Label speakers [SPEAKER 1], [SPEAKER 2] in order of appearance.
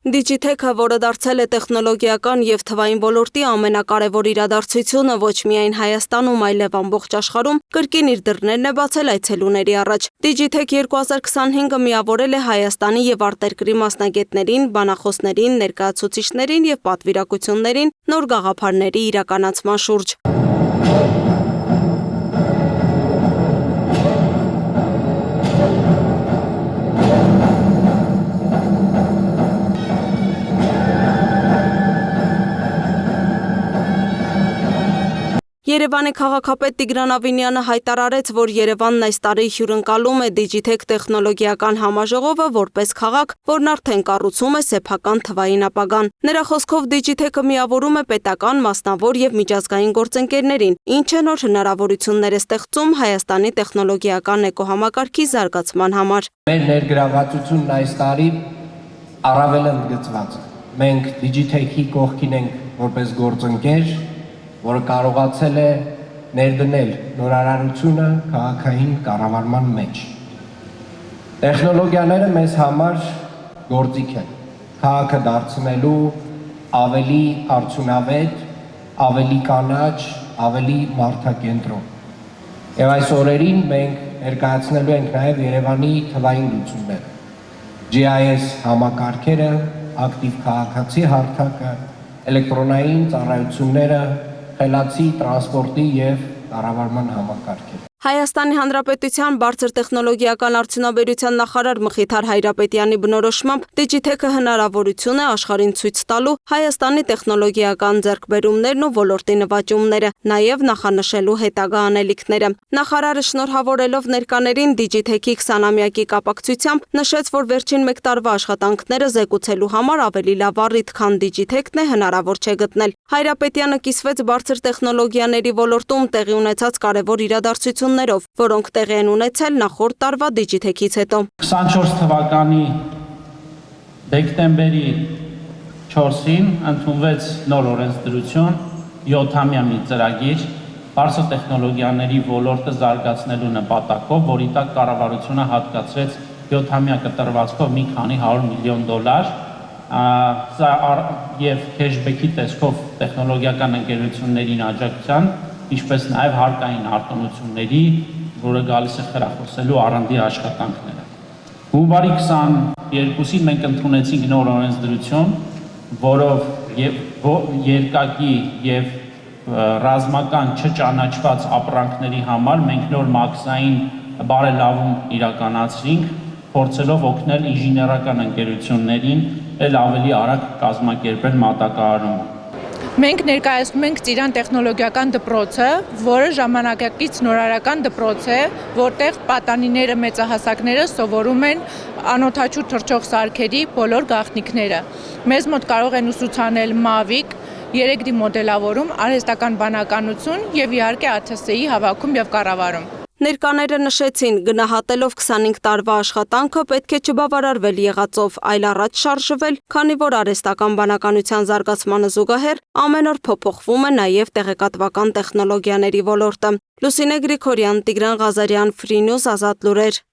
[SPEAKER 1] Digitech-ը, որը դարձել է տեխնոլոգիական և թվային ոլորտի ամենակարևոր իրադարձությունը ոչ միայն Հայաստանում, այլև ամբողջ աշխարհում, կրկին իր դռներն է բացել այցելուների առաջ։ Digitech 2025-ը միավորել է Հայաստանի և արտերկրի մասնագետներին, բանախոսներին, ներկայացուցիչներին և պատվիրակություններին նոր գաղափարների իրականացման շուրջ։ Երևանի քաղաքապետ Տիգրան Ավինյանը հայտարարեց, որ Երևանն այս տարի հյուրընկալում է Digitech տեխնոլոգիական համաժողովը որպես քաղաք, որն արդեն կառուցում է սեփական թվային ապագան։ Նրա խոսքով Digitech-ը միավորում է պետական, մասնավոր և միջազգային գործընկերներին, ինչը նոր հնարավորություններ է ստեղծում Հայաստանի տեխնոլոգիական էկոհամակարգի զարգացման համար։
[SPEAKER 2] Մեր ներգրավվածությունն այս տարի առավել ընդգծված է։ Մենք Digitech-ի կողքին ենք որպես գործընկեր, որը կարողացել է ներդնել նորարարությունը քաղաքային կառավարման մեջ։ Տեխնոլոգիաները մեզ համար գործիք են, քաղաքը դարձնելու ավելի արդյունավետ, ավելի կանաչ, ավելի մարդակենտրոն։ Եվ այս օրերին մենք ներկայացնելու ենք նաև Երևանի թվային լուծումները, GIS համակարգերը, ակտիվ քաղաքացի հարթակը, էլեկտրոնային ծառայությունները, խելացի տրանսպորտի և կառավարման համակարգերը։
[SPEAKER 1] Հայաստանի Հանրապետության բարձր տեխնոլոգիական արդյունաբերության նախարար Մխիթար Հայրապետյանի բնորոշմամբ Digitech-ը հնարավորություն է աշխարհին ցույց տալու Հայաստանի տեխնոլոգիական ձեռքբերումներն ու ոլորտի նվաճումները, նաև նախանշելու հետագա անելիքները։ Նախարարը շնորհավորելով ներկաներին Digitech-ի 20-ամյակի կապակցությամբ նշեց, որ վերջին 1 տարվա աշխատանքները զեկուցելու համար ավելի լավ առիթ, քան Digitech-ն է, հնարավոր չէ գտնել։ Հայրապետյանը կիսվեց բարձր տեխնոլոգիաների ոլորտում տեղի ունեցած կարևոր իրադարձություններով, որոնք տեղի են ունեցել նախորդ տարվա Digitech-ից հետո։
[SPEAKER 3] 24 թվականի դեկտեմբերի 4-ին ընդունվեց նոր օրենսդրություն 7-ամյա մի ծրագիր բարձր տեխնոլոգիաների ոլորտը զարգացնելու նպատակով, որի տակ կառավարությունը հատկացրեց 7-ամյա կտրվածքով մի քանի $100 միլիոն և քեշբեքի տեսքով տեխնոլոգիական ընկերություններին աջակցության, ինչպես նաև հարկային արտոնությունների, որը գալիս է խրախուսելու R&D աշխատանքները։ Հունվարի 22-ին մենք ընդունեցինք նոր օրենսդրություն, որով երկակի և ռազմական չճանաչված ապրանքների համար մենք նոր մաքսային բարելավում իրականացրինք, փորձելով օգնել ինժեներական ընկերություններին էլ ավելի արագ կազմակերպել մատակարարումը։
[SPEAKER 4] Մենք ներկայացնում ենք Ծիրան տեխնոլոգիական դպրոցը, որը ժամանակակից նորարարական դպրոց է, որտեղ պատանիները, մեծահասակները սովորում են անօդաչու թռչող սարքերի բոլոր գաղտնիքները։ Մեզ մոտ կարող են ուսուցանել Mavic, 3D մոդելավորում, արհեստական բանականություն և իհարկե ATS-ի հավաքում և կառավարում։
[SPEAKER 1] Ներկաները նշեցին, գնահատելով 25 տարվա աշխատանքը պետք է չբավարարվել եղածով, այլ առաջ շարժվել, քանի որ արհեստական բանականության զարգացմանը զուգահեռ ամեն օր փոփոխվում է նաև տեղեկատվական տեխնոլոգիաների ոլորտը։ Լուսինե Գրիգորյան, Տիգրան Ղազարյան, Free News, Ազատ լուրեր։